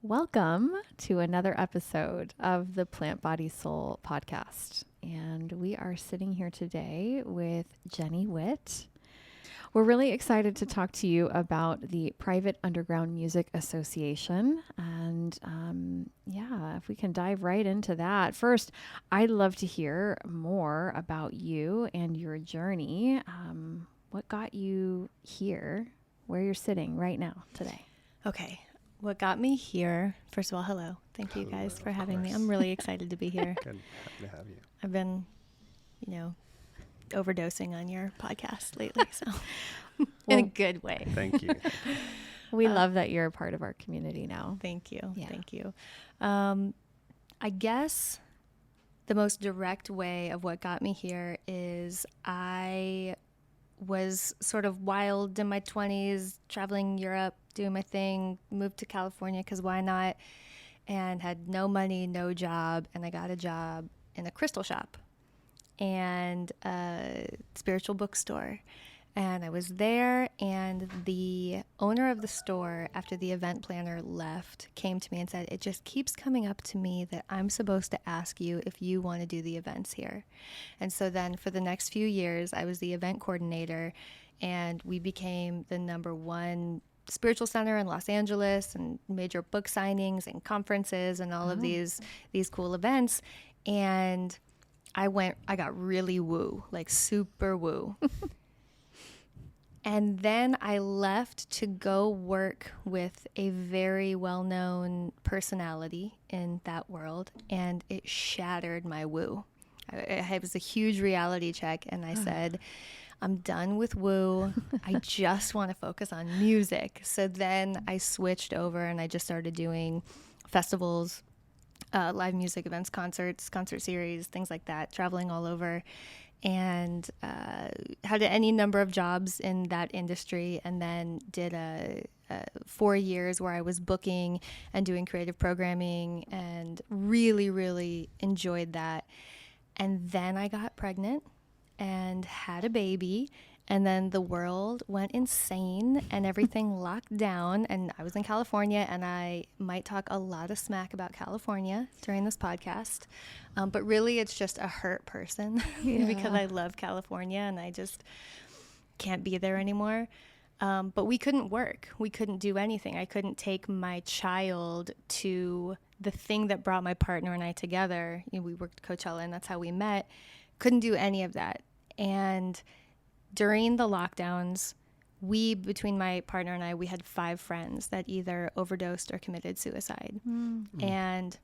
Welcome to another episode of the Plant.Body.Soul podcast. And we are sitting here today with Jennie Witt. We're really excited to talk to you about the Private Underground Music Association. And if we can dive right into that. First, I'd love to hear more about you and your journey. What got you here, where you're sitting right now today? Okay. What got me here, first of all, hello. Thank you guys for having me. I'm really excited to be here. Good to have you. I've been, overdosing on your podcast lately, so in a good way. Thank you. We love that you're a part of our community now. Thank you. Yeah. Thank you. I guess the most direct way of what got me here is I was sort of wild in my 20s, traveling Europe, doing my thing, moved to California because why not, and had no money, no job, and I got a job in a crystal shop and a spiritual bookstore. And I was there, and the owner of the store, after the event planner left, came to me and said, it just keeps coming up to me that I'm supposed to ask you if you want to do the events here. And so then for the next few years, I was the event coordinator, and we became the #1 spiritual center in Los Angeles, and major book signings and conferences and all of these cool events. And I got really woo, like super woo. And then I left to go work with a very well-known personality in that world, and it shattered my woo. It was a huge reality check, and I said, I'm done with woo. I just want to focus on music. So then I switched over, and I just started doing festivals, live music events, concerts, concert series, things like that, traveling all over. And had any number of jobs in that industry, and then did 4 years where I was booking and doing creative programming, and really, really enjoyed that. And then I got pregnant and had a baby, and then the world went insane and everything locked down, and I was in California, and I might talk a lot of smack about California during this podcast, but really it's just a hurt person because I love California and I just can't be there anymore. But we couldn't work. We couldn't do anything. I couldn't take my child to the thing that brought my partner and I together. We worked Coachella, and that's how we met. Couldn't do any of that. And during the lockdowns, between my partner and I, we had 5 friends that either overdosed or committed suicide. Mm-hmm. And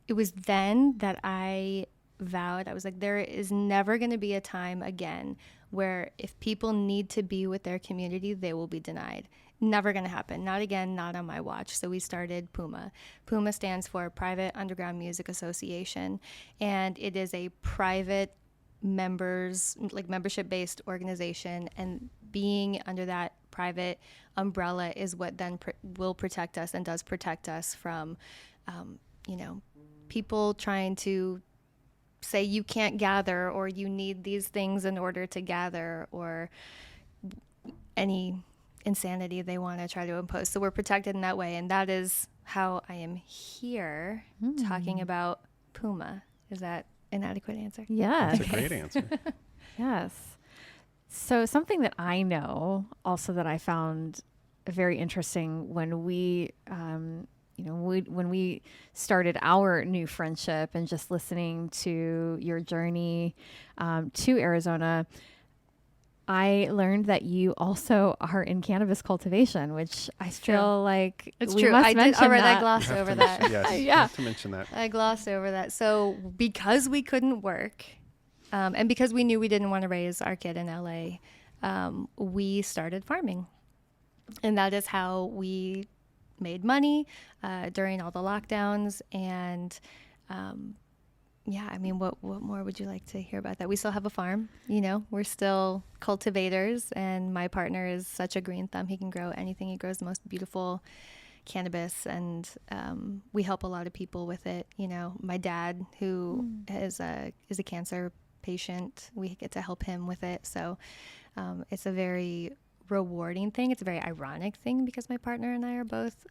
it was then that I vowed, I was like, there is never going to be a time again where if people need to be with their community, they will be denied. Never going to happen. Not again, not on my watch. So we started PUMA. PUMA stands for Private Underground Music Association, and it is a private membership-based organization, and being under that private umbrella is what then will protect us and does protect us from, people trying to say you can't gather, or you need these things in order to gather, or any insanity they want to try to impose. So we're protected in that way, and that is how I am here talking about PUMA. Is that an adequate answer? Yes. That's a great answer. Yes. So something that I know also that I found very interesting when we, when we started our new friendship and just listening to your journey to Arizona, I learned that you also are in cannabis cultivation, which I feel like it's we true. must I mention did. All right, that. I glossed over that. Yes, Yeah. you have to mention that. I glossed over that. So because we couldn't work, and because we knew we didn't want to raise our kid in LA, we started farming, and that is how we made money during all the lockdowns. And what more would you like to hear about that? We still have a farm, we're still cultivators, and my partner is such a green thumb. He can grow anything. He grows the most beautiful cannabis, and we help a lot of people with it. My dad, who is a cancer patient, we get to help him with it. So it's a very rewarding thing. It's a very ironic thing because my partner and I are both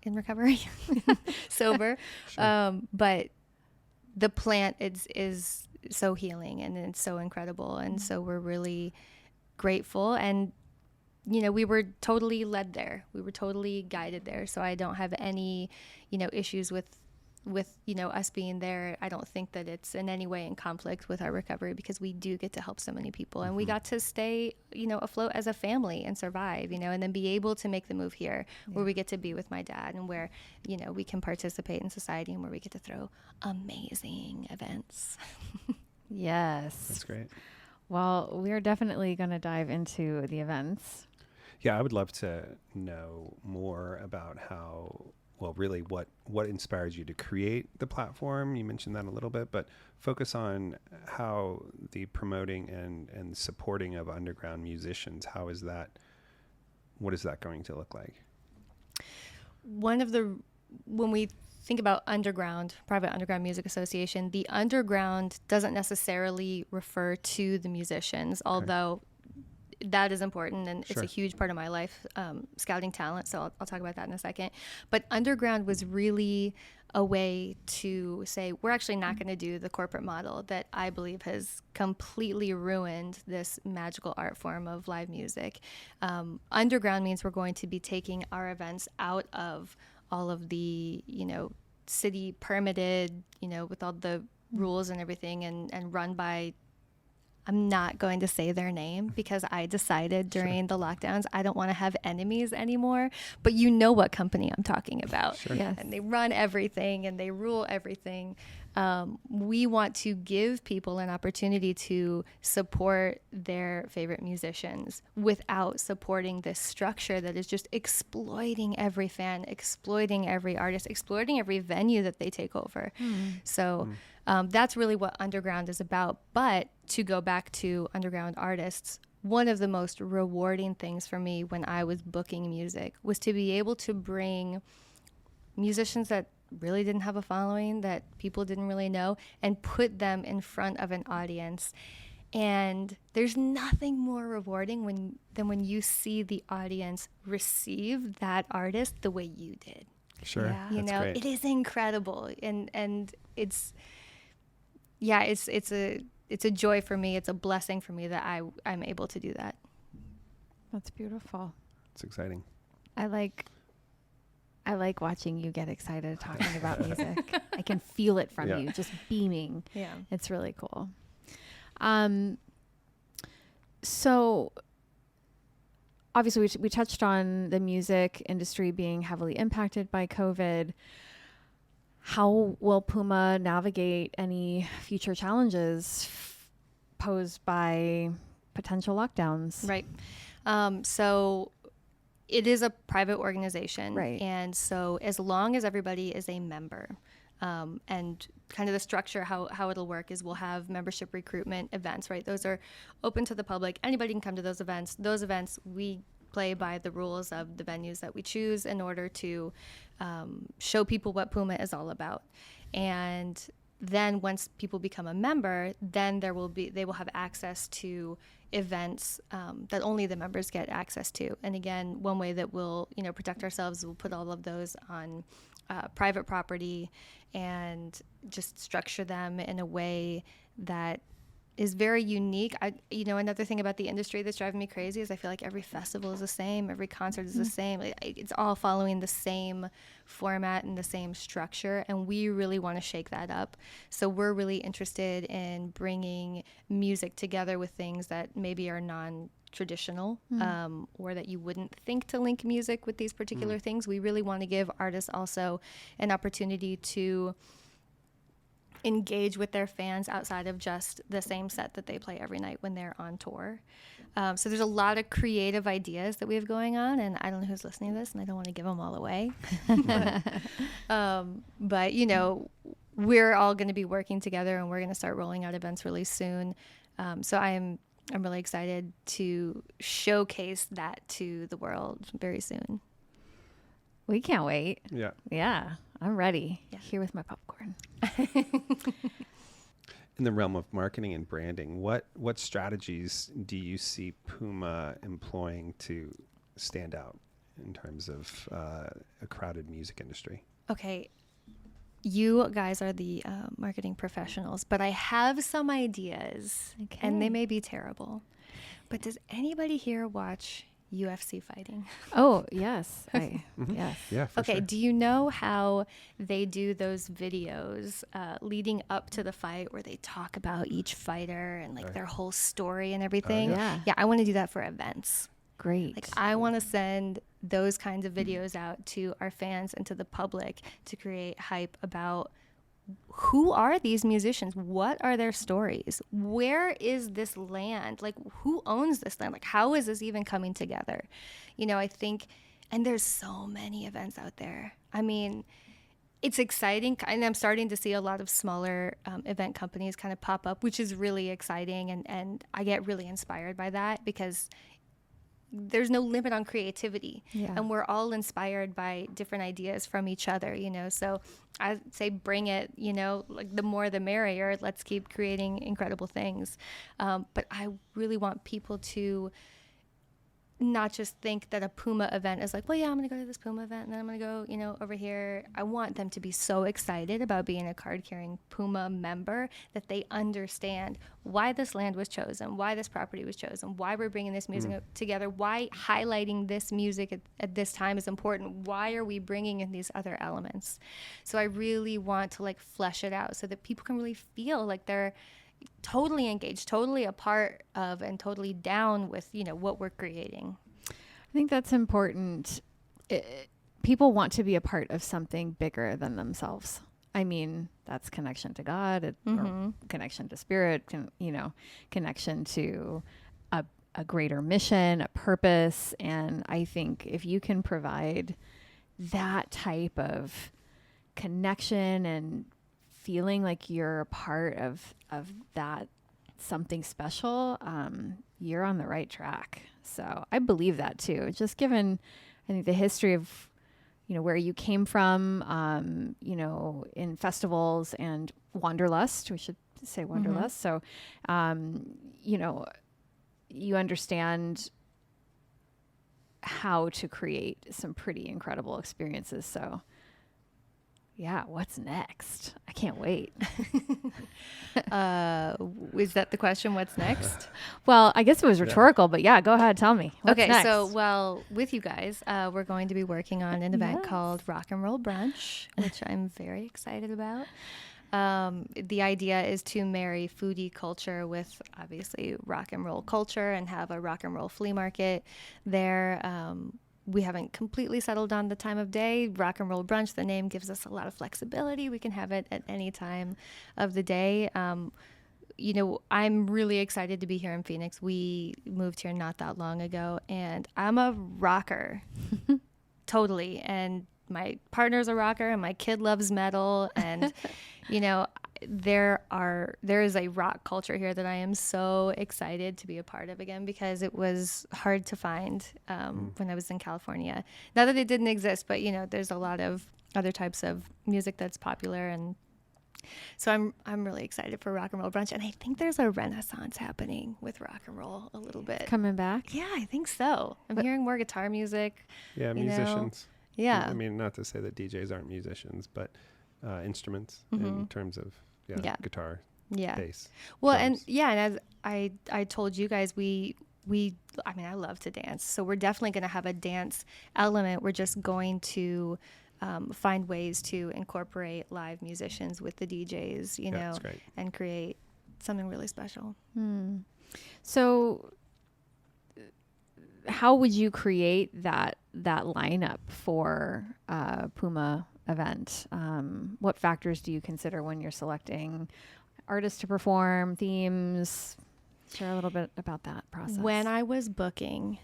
in recovery, sober. Sure. But the plant is so healing and it's so incredible. And so we're really grateful. And, you know, we were totally led there. We were totally guided there. So I don't have any, you know, issues with, you know, us being there. I don't think that it's in any way in conflict with our recovery, because we do get to help so many people, and we got to stay, you know, afloat as a family and survive, you know, and then be able to make the move here where we get to be with my dad, and where, you know, we can participate in society, and where we get to throw amazing events. Yes. That's great. Well, we're definitely going to dive into the events. Yeah, I would love to know more about how, well, really what inspires you to create the platform. You mentioned that a little bit, but focus on how the promoting and supporting of underground musicians, what is that going to look like? When we think about private underground music association, the underground doesn't necessarily refer to the musicians, although that is important, and it's a huge part of my life, scouting talent. So I'll talk about that in a second. But underground was really a way to say, we're actually not going to do the corporate model that I believe has completely ruined this magical art form of live music. Underground means we're going to be taking our events out of all of the, you know, city permitted, you know, with all the rules and everything, and run by, I'm not going to say their name, because I decided during the lockdowns I don't want to have enemies anymore, but you know what company I'm talking about. Sure. Yes. And they run everything and they rule everything. We want to give people an opportunity to support their favorite musicians without supporting this structure that is just exploiting every fan, exploiting every artist, exploiting every venue that they take over. So that's really what underground is about. But to go back to underground artists, one of the most rewarding things for me when I was booking music was to be able to bring musicians that really didn't have a following, that people didn't really know, and put them in front of an audience. And there's nothing more rewarding than when you see the audience receive that artist the way you did. Sure. Yeah. You That's know, great. it is incredible. And it's a joy for me. It's a blessing for me that I'm able to do that. That's beautiful. It's exciting. I like watching you get excited talking about music. I can feel it from you, just beaming. Yeah. It's really cool. So obviously we touched on the music industry being heavily impacted by COVID. How will Puma navigate any future challenges posed by potential lockdowns? Right. So it is a private organization. Right. And so as long as everybody is a member, and kind of the structure, how it'll work is we'll have membership recruitment events, right? Those are open to the public. Anybody can come to those events. Those events, we play by the rules of the venues that we choose in order to show people what Puma is all about. And then once people become a member, then they will have access to events that only the members get access to. And again, one way that we'll protect ourselves, we'll put all of those on private property and just structure them in a way that is very unique. Another thing about the industry that's driving me crazy is I feel like every festival is the same, every concert is the same. It's all following the same format and the same structure, and we really want to shake that up. So we're really interested in bringing music together with things that maybe are non-traditional, or that you wouldn't think to link music with these particular things. We really want to give artists also an opportunity to engage with their fans outside of just the same set that they play every night when they're on tour. So there's a lot of creative ideas that we have going on, and I don't know who's listening to this, and I don't want to give them all away. But we're all going to be working together, and we're going to start rolling out events really soon. So I'm really excited to showcase that to the world very soon. We can't wait. Yeah. Yeah, I'm ready. Yeah. Here with my popcorn. In the realm of marketing and branding, what strategies do you see Puma employing to stand out in terms of a crowded music industry? Okay, you guys are the marketing professionals, but I have some ideas, and they may be terrible. But does anybody here watch UFC fighting? Oh, yes. Mm-hmm. Yes. Yeah, for Okay, sure. do you know how they do those videos leading up to the fight where they talk about each fighter and like their whole story and everything? Yeah. Yeah, I want to do that for events. Great. Like I want to send those kinds of videos out to our fans and to the public to create hype about who are these musicians? What are their stories? Where is this land? Like who owns this land? Like how is this even coming together? You know, I think, and there's so many events out there. I mean, it's exciting, and I'm starting to see a lot of smaller event companies kind of pop up, which is really exciting, and I get really inspired by that because there's no limit on creativity, and we're all inspired by different ideas from each other, you know. So I say bring it, you know, like the more the merrier. Let's keep creating incredible things. But I really want people to not just think that a Puma event is like, well, yeah, I'm going to go to this Puma event and then I'm going to go, you know, over here. I want them to be so excited about being a card-carrying Puma member that they understand why this land was chosen, why this property was chosen, why we're bringing this music together, why highlighting this music at this time is important, why are we bringing in these other elements. So I really want to like flesh it out so that people can really feel like they're totally engaged, totally a part of, and totally down with, you know, what we're creating. I think that's important. People want to be a part of something bigger than themselves. I mean, that's connection to God, or connection to spirit, connection to a greater mission, a purpose. And I think if you can provide that type of connection and feeling like you're a part of that something special, you're on the right track. So I believe that too. Just given, I think, the history of, you know, where you came from, you know, in festivals and Wanderlust, we should say Wanderlust. So, you know, you understand how to create some pretty incredible experiences. So yeah, what's next? I can't wait. Is that the question? What's next? Well, I guess it was rhetorical, but yeah, go ahead. Tell me. What's Okay, next? so, well, with you guys, we're going to be working on an event called Rock and Roll Brunch, which I'm very excited about. The idea is to marry foodie culture with obviously rock and roll culture and have a rock and roll flea market there. We haven't completely settled on the time of day. Rock and Roll Brunch, the name gives us a lot of flexibility. We can have it at any time of the day. You know, I'm really excited to be here in Phoenix. We moved here not that long ago, and I'm a rocker, totally. And my partner's a rocker, and my kid loves metal. And, you know, there is a rock culture here that I am so excited to be a part of again, because it was hard to find when I was in California. Not that it didn't exist, but you know, there's a lot of other types of music that's popular, and so I'm really excited for Rock and Roll Brunch, and I think there's a renaissance happening with rock and roll a little bit. Coming back? Yeah, I think so. I'm hearing more guitar music. Yeah, musicians. Yeah. I mean, not to say that DJs aren't musicians, but instruments in terms of guitar, bass. Well, drums. and as I told you guys, I mean, I love to dance, so we're definitely going to have a dance element. We're just going to find ways to incorporate live musicians with the DJs, you know, that's great. and create something really special. So how would you create that lineup for Puma event? What factors do you consider when you're selecting artists to perform, themes? Share a little bit about that process. When I was booking,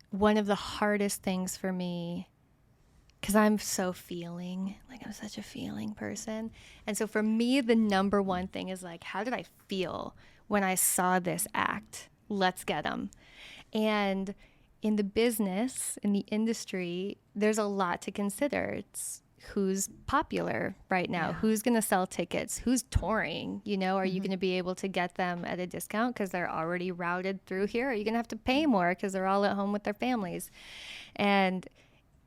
one of the hardest things for me, because I'm so feeling, like I'm such a feeling person. And so for me, the number one thing is like, how did I feel when I saw this act? Let's get them. And in the business, in the industry, there's a lot to consider. It's who's popular right now, who's going to sell tickets, who's touring, you know, are you going to be able to get them at a discount because they're already routed through here? Are you going to have to pay more because they're all at home with their families? And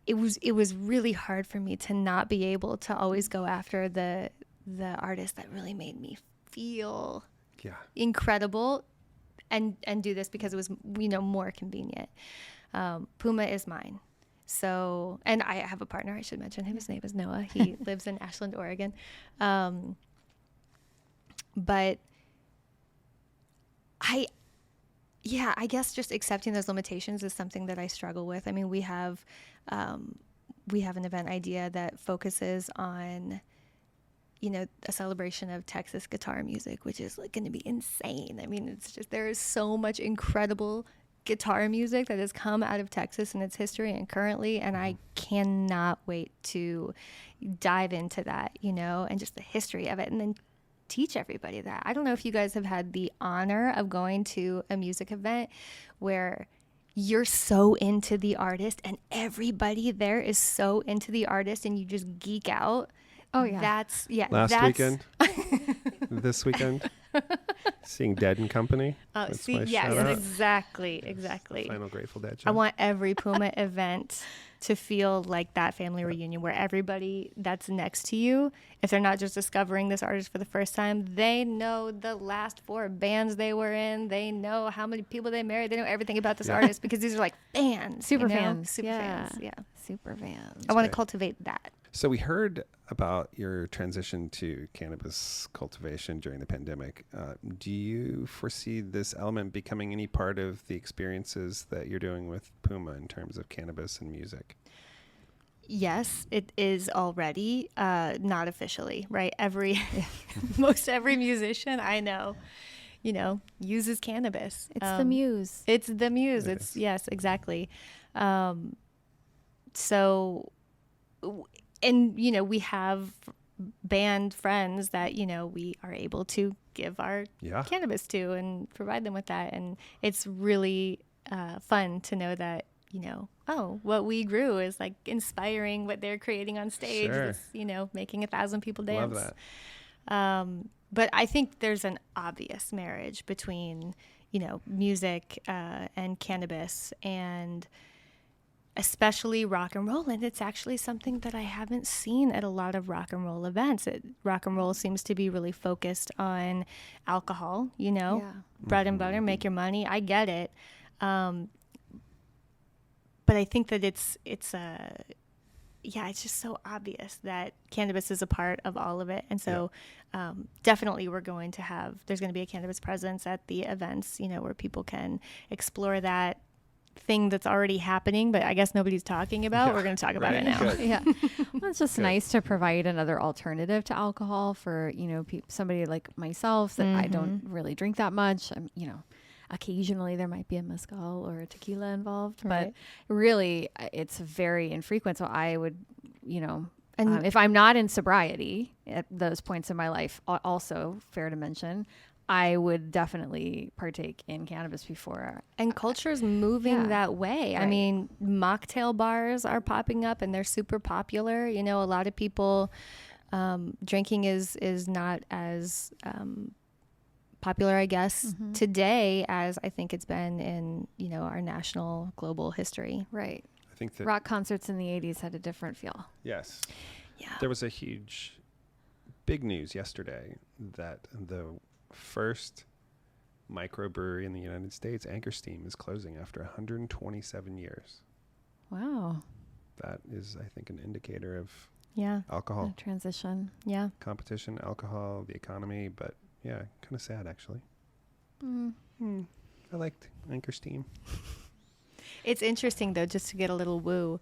it was really hard for me to not be able to always go after the artist that really made me feel incredible and do this because it was, you know, more convenient. Puma is mine. So, and I have a partner, I should mention him. His name is Noah. He lives in Ashland, Oregon. But I guess just accepting those limitations is something that I struggle with. I mean, we have an event idea that focuses on, you know, a celebration of Texas guitar music, which is like going to be insane. I mean, it's just, there is so much incredible guitar music that has come out of Texas in its history and currently, and I cannot wait to dive into that, you know, and just the history of it, and then teach everybody that. I don't know if you guys have had the honor of going to a music event where you're so into the artist and everybody there is so into the artist and you just geek out. Oh yeah. Last weekend, this weekend, seeing Dead and Company. Exactly. Final Grateful Dead show. I want every Puma event to feel like that family reunion where everybody that's next to you, if they're not just discovering this artist for the first time, they know the last 4 bands they were in. They know how many people they married. They know everything about this artist because these are like fans. Super fans. fans. Yeah. Super fans. I want to cultivate that. So we heard about your transition to cannabis cultivation during the pandemic. Do you foresee this element becoming any part of the experiences that you're doing with Puma in terms of cannabis and music? Yes, it is already, not officially, right? Most every musician I know, you know, uses cannabis. It's the muse. It's the muse. Yes, exactly. So, and, you know, we have band friends that, you know, we are able to give our cannabis to and provide them with that. And it's really fun to know that, you know, what we grew is like inspiring what they're creating on stage. Sure. It's, you know, making 1,000 people dance. Love that. But I think there's an obvious marriage between, you know, music and cannabis, and especially rock and roll. And it's actually something that I haven't seen at a lot of rock and roll events. Rock and roll seems to be really focused on alcohol, you know, bread and butter, make your money. I get it. But I think that it's just so obvious that cannabis is a part of all of it. And so definitely there's going to be a cannabis presence at the events, you know, where people can explore that thing that's already happening, but I guess nobody's talking about. We're going to talk about it now. Well, it's just nice to provide another alternative to alcohol for, you know, somebody like myself that I don't really drink that much. You know, occasionally there might be a mezcal or a tequila involved, but really it's very infrequent. So I would, you know, if I'm not in sobriety at those points in my life, also fair to mention, I would definitely partake in cannabis before. And culture's moving that way. Right. I mean, mocktail bars are popping up and they're super popular. You know, a lot of people, drinking is not as popular, I guess, today as I think it's been in, you know, our national global history. Right. I think that rock concerts in the 80s had a different feel. Yes. Yeah. There was a big news yesterday that the first microbrewery in the United States, Anchor Steam, is closing after 127 years. Wow. That is, I think, an indicator of alcohol. A transition. Yeah. Competition, alcohol, the economy, but kind of sad, actually. I liked Anchor Steam. It's interesting, though, just to get a little woo.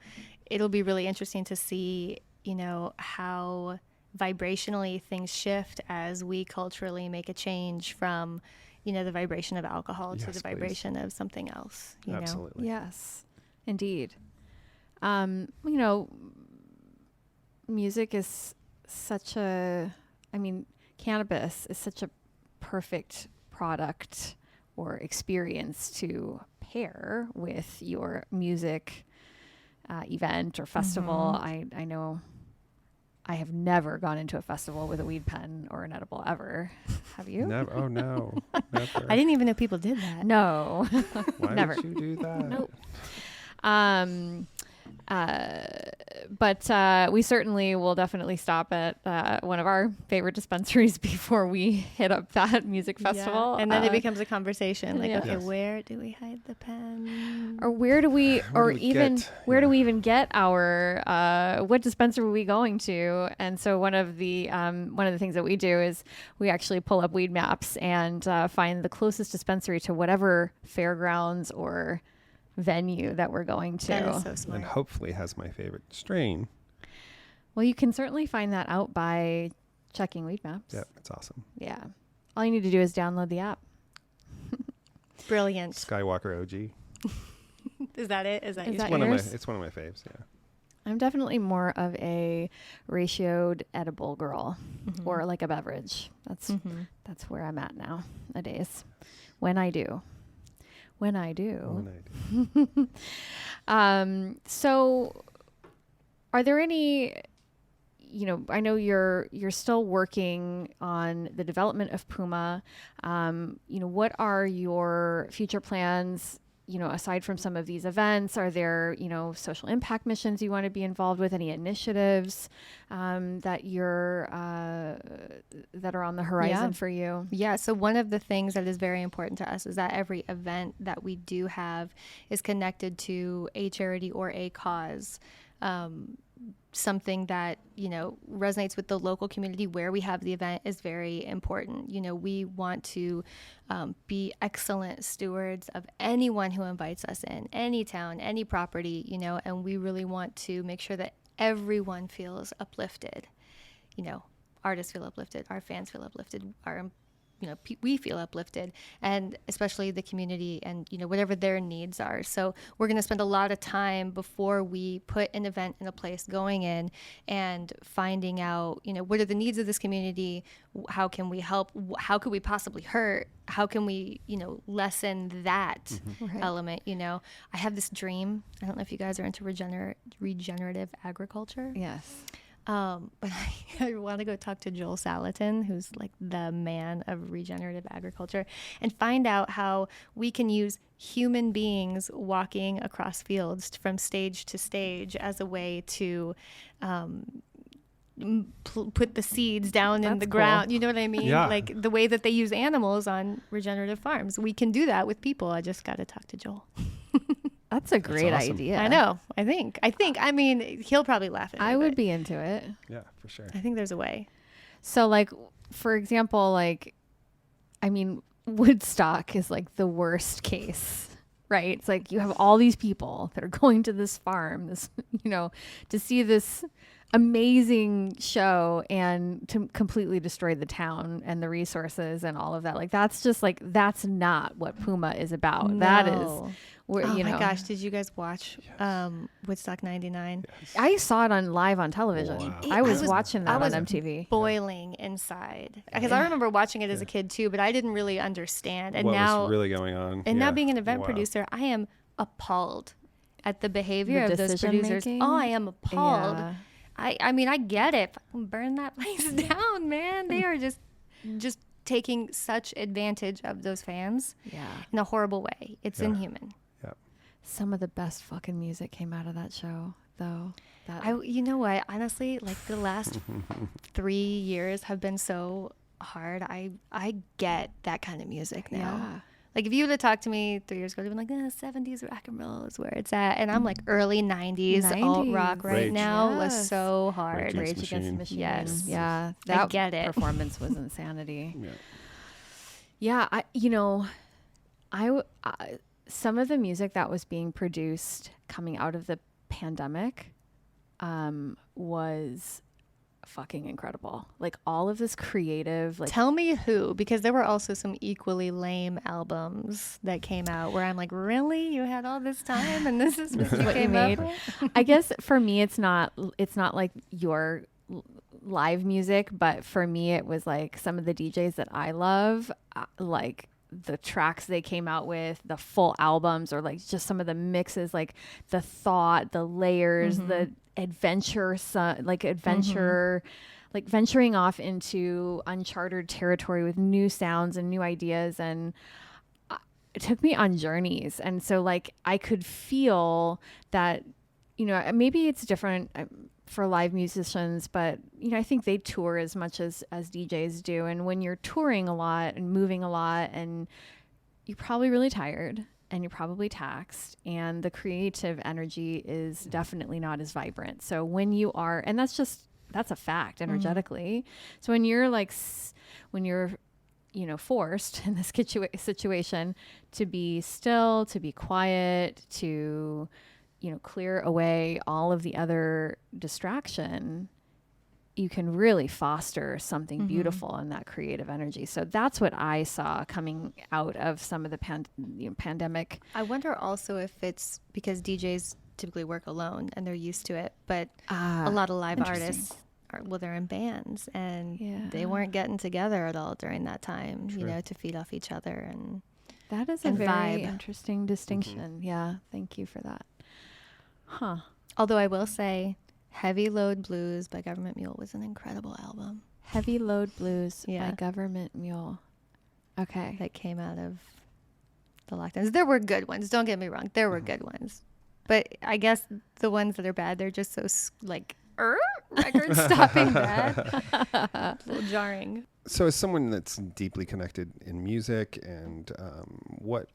It'll be really interesting to see, you know, how vibrationally things shift as we culturally make a change from, you know, the vibration of alcohol to the vibration of something else. Absolutely. Yes, indeed. You know, music is cannabis is such a perfect product or experience to pair with your music event or festival. I know I have never gone into a festival with a weed pen or an edible ever. Have you? Never. Oh no, never. I didn't even know people did that. No. Why never. would you do that? Nope. But we certainly will definitely stop at one of our favorite dispensaries before we hit up that music festival. Yeah. And then it becomes a conversation. Like, yeah. okay, Yes. where do we hide the pen? Or where do we, Where do we even get our, what dispensary are we going to? And so one of the things that we do is we actually pull up weed maps and find the closest dispensary to whatever fairgrounds or venue that we're going to. That is so smart. And hopefully has my favorite strain. Well, you can certainly find that out by checking weed maps. Yep, it's awesome. Yeah. All you need to do is download the app. Brilliant. Skywalker OG. Is that it? Is that Is that One of yours? it's one of my faves. Yeah. I'm definitely more of a ratioed edible girl Mm-hmm. or like a beverage. That's where I'm at nowadays. When I do. One night. So are there any, I know you're still working on the development of Puma. What are your future plans, aside from some of these events? Are there, social impact missions you want to be involved with? Any initiatives that that are on the horizon for you? Yeah. So one of the things that is very important to us is that every event that we do have is connected to a charity or a cause. Something that, resonates with the local community where we have the event is very important. We want to be excellent stewards of anyone who invites us in, any town, any property, and we really want to make sure that everyone feels uplifted. Artists feel uplifted, our fans feel uplifted, we feel uplifted, and especially the community and, whatever their needs are. So we're going to spend a lot of time before we put an event in a place going in and finding out, what are the needs of this community? How can we help? How could we possibly hurt? How can we, lessen that element? I have this dream. I don't know if you guys are into regenerative agriculture. Yes. But I want to go talk to Joel Salatin, who's like the man of regenerative agriculture, and find out how we can use human beings walking across fields from stage to stage as a way to put the seeds down in the ground. Cool. You know what I mean? Yeah. Like the way that they use animals on regenerative farms. We can do that with people. I just got to talk to Joel. That's a great awesome. idea. I know. I think, he'll probably laugh at me. I would but be into it. Yeah, for sure. I think there's a way. So like, for example, Woodstock is like the worst case, right? It's like you have all these people that are going to this farm, to see this amazing show and to completely destroy the town and the resources and all of that. Like, that's just like, that's not what Puma is about. No. That is where, Oh my gosh, did you guys watch Woodstock 99? Yes. I saw it on live on television. Wow. I was was- watching that I was on MTV. Boiling inside. Because I remember watching it as a kid too, but I didn't really understand. And What now was really going on? now being an event Wow. producer, I am appalled at the behavior The of those decision producers. making? Oh, I am appalled. Yeah. I mean, I get it. Fucking burn that place down, man. They are just taking such advantage of those fans Yeah. in a horrible way. It's Yeah. inhuman. Some of the best fucking music came out of that show, though. You know what? Honestly, like the last 3 years have been so hard. I get that kind of music now. Yeah. Like if you would have talked to me 3 years ago, you'd been like, 70s rock and roll is where it's at. And I'm like early 90s alt rock 90s. right Rage. now was Yes. so hard. Rage Rage Against the Machine. Machine. Yes. Yeah. I That get it. performance was insanity. Yeah. Yeah. Some of the music that was being produced coming out of the pandemic was fucking incredible. Like all of this creative, like Tell me who, because there were also some equally lame albums that came out where I'm like, really? You had all this time and this is what you What you came up made. with? I guess for me, it's not like your live music, but for me, it was like some of the DJs that I love, like the tracks they came out with, the full albums, or like just some of the mixes, like the thought, the layers, the like venturing off into uncharted territory with new sounds and new ideas. And it took me on journeys. And so like I could feel that, you know, maybe it's different for live musicians, but you know, I think they tour as much as DJs do. And when you're touring a lot and moving a lot, and you're probably really tired and you're probably taxed, and the creative energy is definitely not as vibrant. So when you are, and that's a fact energetically. So when you're like, when you're, you know, forced in this situation to be still, to be quiet, to, you know, clear away all of the other distraction, you can really foster something beautiful in that creative energy. So that's what I saw coming out of some of the pandemic. I wonder also if it's because DJs typically work alone and they're used to it, but a lot of live artists they're in bands, and they weren't getting together at all during that time, you know, to feed off each other. And that is a very interesting distinction. Yeah. Thank you for that. Huh. Although I will say Heavy Load Blues by Government Mule was an incredible album. Heavy Load Blues by Government Mule. Okay. That came out of the lockdowns. There were good ones. Don't get me wrong. There were good ones. But I guess the ones that are bad, they're just so like record stopping bad. A little jarring. So as someone that's deeply connected in music, and what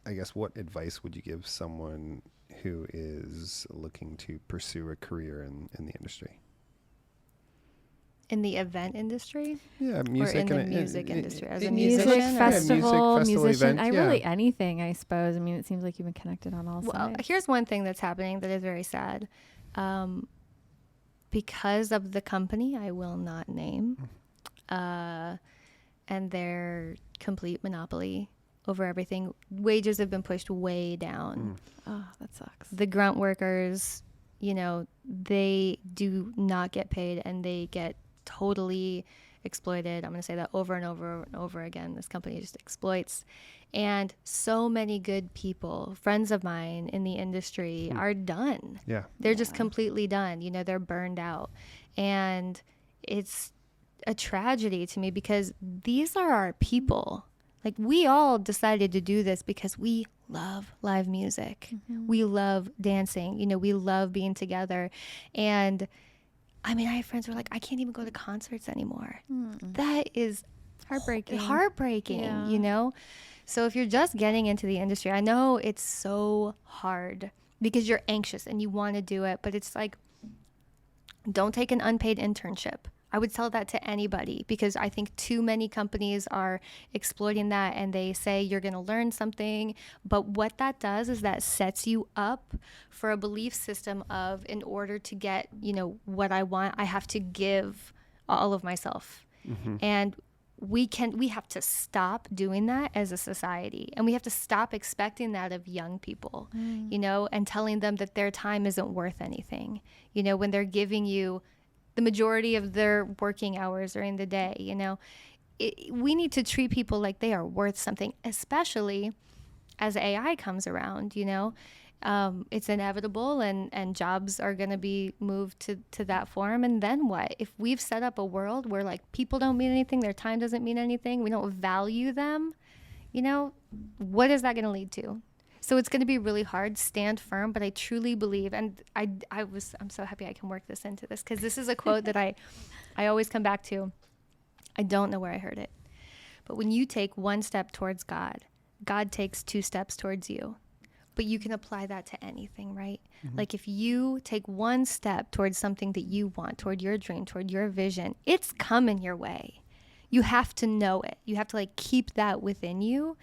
advice would you give someone who is looking to pursue a career in the industry? In the event industry? Yeah, music. Or in the music industry? As a music musician? festival, musician. Event, really anything, I suppose. I mean, it seems like you've been connected on all sides. Here's one thing that's happening that is very sad. Because of the company I will not name, and their complete monopoly over everything, wages have been pushed way down. Oh, that sucks. The grunt workers, you know, they do not get paid, and they get totally exploited. I'm going to say that over and over and over again. This company just exploits. And so many good people, friends of mine in the industry, are done. Yeah. They're just completely done. You know, they're burned out. And it's a tragedy to me because these are our people. Like, we all decided to do this because we love live music. We love dancing. You know, we love being together. And I mean, I have friends who are like, I can't even go to concerts anymore. That is heartbreaking, you know? So if you're just getting into the industry, I know it's so hard because you're anxious and you want to do it, but it's like, don't take an unpaid internship. I would tell that to anybody because I think too many companies are exploiting that, and they say you're going to learn something. But what that does is that sets you up for a belief system of, in order to get, you know, what I want, I have to give all of myself. And we have to stop doing that as a society, and we have to stop expecting that of young people, you know, and telling them that their time isn't worth anything, you know, when they're giving you the majority of their working hours during the day. You know, we need to treat people like they are worth something, especially as AI comes around. You know, it's inevitable, and jobs are going to be moved to that form. And then what? If we've set up a world where like people don't mean anything, their time doesn't mean anything, we don't value them, you know, what is that going to lead to? So it's going to be really hard. Stand firm. But I truly believe, and I'm so happy I can work this into this, because this is a quote that I always come back to. I don't know where I heard it, but when you take one step towards God, God takes 2 steps towards you. But you can apply that to anything, right? Like, if you take 1 step towards something that you want, toward your dream, toward your vision, it's coming your way. You have to know it. You have to like keep that within you,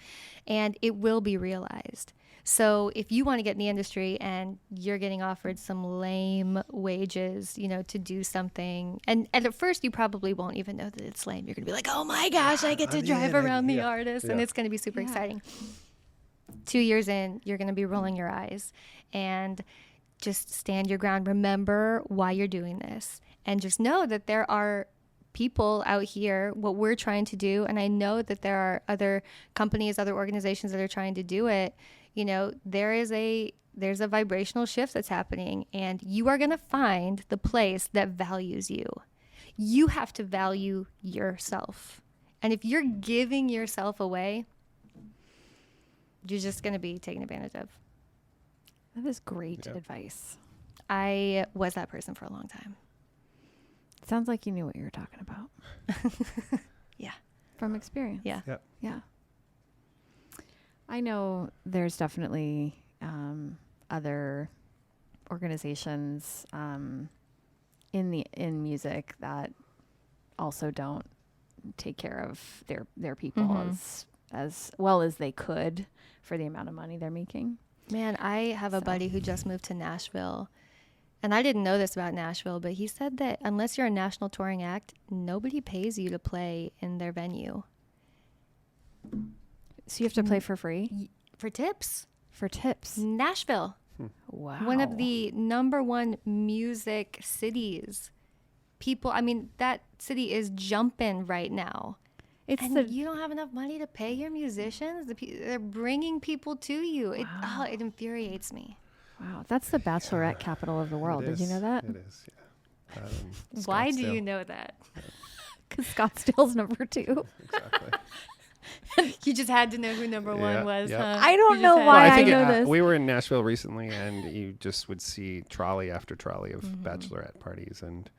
and it will be realized. So if you want to get in the industry and you're getting offered some lame wages, you know, to do something, and at first you probably won't even know that it's lame. You're going to be like, oh my gosh, I get to drive around the artist, and it's going to be super exciting. 2 years in, you're going to be rolling your eyes, and just stand your ground. Remember why you're doing this, and just know that there are people out here, what we're trying to do, and I know that there are other companies, other organizations that are trying to do it. there's a vibrational shift that's happening, and you are going to find the place that values you. You have to value yourself. And if you're giving yourself away, you're just going to be taken advantage of. That is great advice. I was that person for a long time. Sounds like you knew what you were talking about. Yeah. From experience. Yeah. Yep. Yeah. I know there's definitely other organizations in music that also don't take care of their people as well as they could for the amount of money they're making. Man, I have a buddy who just moved to Nashville. And I didn't know this about Nashville, but he said that unless you're a national touring act, nobody pays you to play in their venue. So you have to play for free? For tips. For tips. Nashville. Wow. One of the #1 music cities. People, I mean, that city is jumping right now. You don't have enough money to pay your musicians? They're bringing people to you. Wow. It infuriates me. Wow. That's the bachelorette capital of the world. Did you know that? It is, yeah. Why do you know that? Because Scottsdale's #2. Exactly. You just had to know who #1 was, huh? I don't know why I know this. We were in Nashville recently, and you just would see trolley after trolley of bachelorette parties. And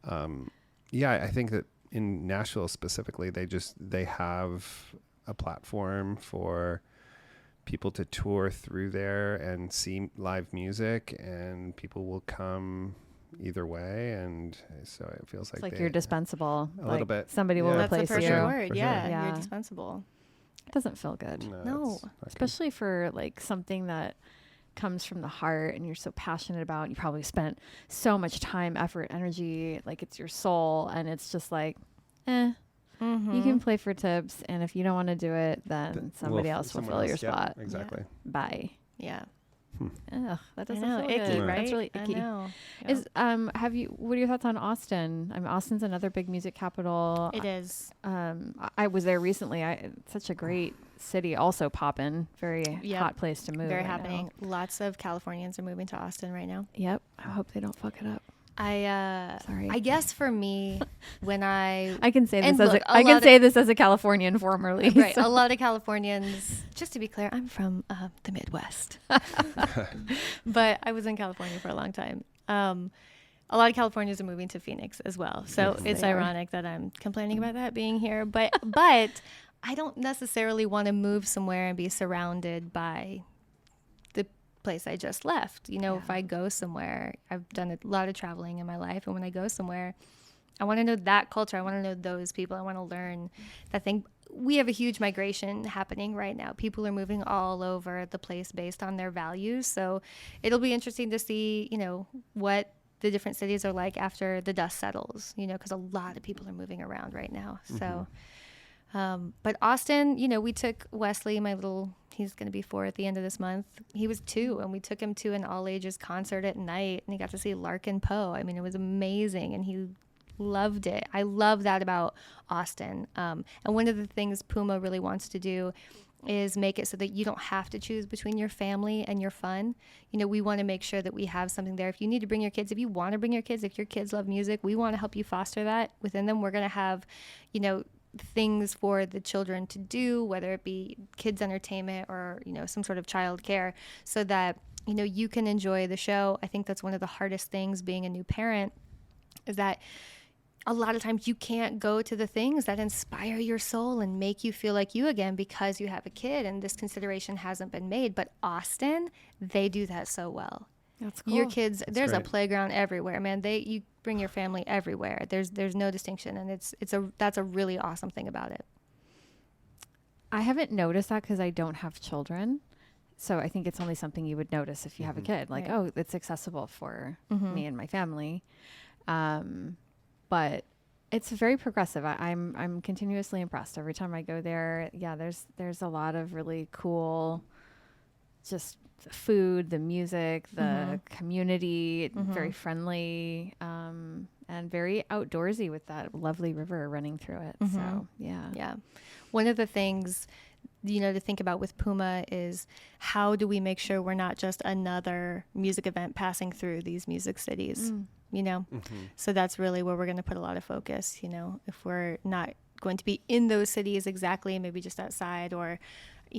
I think that in Nashville specifically, they have a platform for people to tour through there and see live music, and people will come either way, and so it feels like you're dispensable. A little bit. Somebody will That's the replace perfect you. word. For Yeah, sure. you're dispensable. It doesn't feel good. No. it's not good. Especially for like something that comes from the heart and you're so passionate about, and you probably spent so much time, effort, energy, like it's your soul, and it's just like, you can play for tips, and if you don't want to do it, then somebody else will fill your spot. Exactly. Bye. Yeah. Ugh, that doesn't I know, feel icky, good. right? That's really icky. I know. Is what are your thoughts on Austin? I mean, Austin's another big music capital. It is. I was there recently. It's such a great city, also poppin', very hot place to move. Very right happening. now. Lots of Californians are moving to Austin right now. Yep. I hope they don't fuck it up. Sorry. I guess for me, when I can say this and as look, I can say this as a Californian formerly. right, so. a lot of Californians. Just to be clear, I'm from the Midwest, but I was in California for a long time. A lot of Californians are moving to Phoenix as well, so Yes, it's they are. ironic that I'm complaining about that being here. But I don't necessarily want to move somewhere and be surrounded by the place I just left. If I go somewhere, I've done a lot of traveling in my life, and when I go somewhere, I want to know that culture. I want to know those people. I want to learn that thing. We have a huge migration happening right now. People are moving all over the place based on their values. So it'll be interesting to see, what the different cities are like after the dust settles, because a lot of people are moving around right now. So, but Austin, we took Wesley, he's going to be 4 at the end of this month. He was 2, and we took him to an all ages concert at night, and he got to see Larkin Poe. I mean, it was amazing, and he loved it. I love that about Austin. And one of the things Puma really wants to do is make it so that you don't have to choose between your family and your fun. We want to make sure that we have something there. If you need to bring your kids, if you want to bring your kids, if your kids love music, we want to help you foster that within them. We're going to have, things for the children to do, whether it be kids entertainment or, some sort of child care, so that, you can enjoy the show. I think that's one of the hardest things being a new parent, is that a lot of times you can't go to the things that inspire your soul and make you feel like you again because you have a kid, and this consideration hasn't been made. But Austin, they do that so well. That's cool. Your kids, there's great. a playground everywhere, man. You bring your family everywhere. There's no distinction, and that's a really awesome thing about it. I haven't noticed that because I don't have children. So I think it's only something you would notice if you have a kid. Like, Right. it's accessible for me and my family. But it's very progressive. I'm continuously impressed every time I go there. Yeah, there's a lot of really cool, just the food, the music, the community, very friendly, and very outdoorsy with that lovely river running through it. So yeah. Yeah. One of the things to think about with Puma is how do we make sure we're not just another music event passing through these music cities, So that's really where we're going to put a lot of focus, if we're not going to be in those cities exactly, maybe just outside, or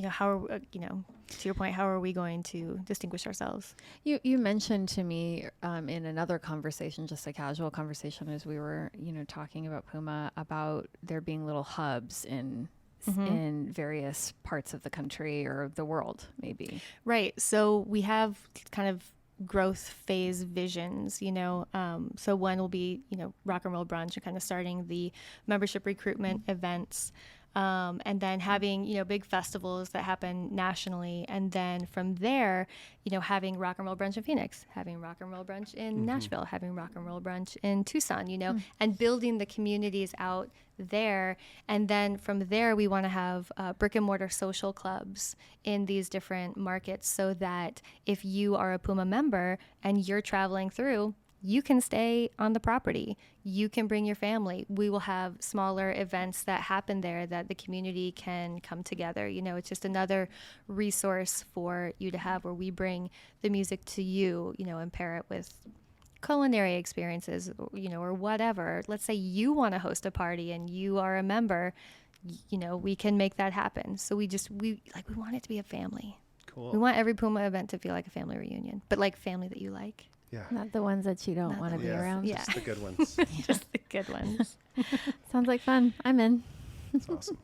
how are to your point, how are we going to distinguish ourselves? You mentioned to me in another conversation, just a casual conversation, as we were talking about Puma, about there being little hubs in various parts of the country or the world, maybe. Right. So we have kind of growth phase visions, so one will be rock and roll brunch, and kind of starting the membership recruitment events. And then having, big festivals that happen nationally. And then from there, having rock and roll brunch in Phoenix, having rock and roll brunch in Nashville, having rock and roll brunch in Tucson, and building the communities out there. And then from there, we want to have brick and mortar social clubs in these different markets, so that if you are a Puma member and you're traveling through, you can stay on the property. You can bring your family. We will have smaller events that happen there that the community can come together. It's just another resource for you to have, where we bring the music to you, and pair it with culinary experiences, or whatever. Let's say you want to host a party and you are a member, we can make that happen. So we want it to be a family. Cool. We want every Puma event to feel like a family reunion, but like family that you like. Yeah. Not the ones that you don't want to be around. Yeah. Just the good ones. Just the good ones. Sounds like fun. I'm in. That's awesome.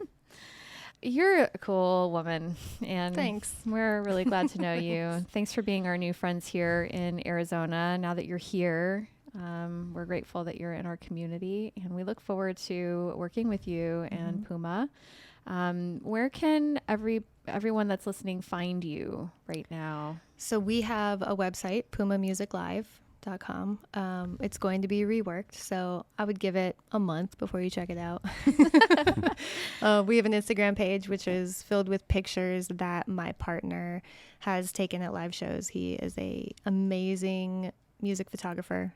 You're a cool woman, and Thanks. We're really glad to know you. Thanks for being our new friends here in Arizona. Now that you're here, we're grateful that you're in our community, and we look forward to working with you and Puma. Where can everyone that's listening find you right now? So we have a website, PumaMusicLive.com. It's going to be reworked, so I would give it a month before you check it out. We have an Instagram page, which is filled with pictures that my partner has taken at live shows. He is a amazing music photographer.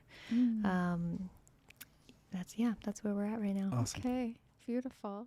That's where we're at right now. Awesome. Okay, beautiful.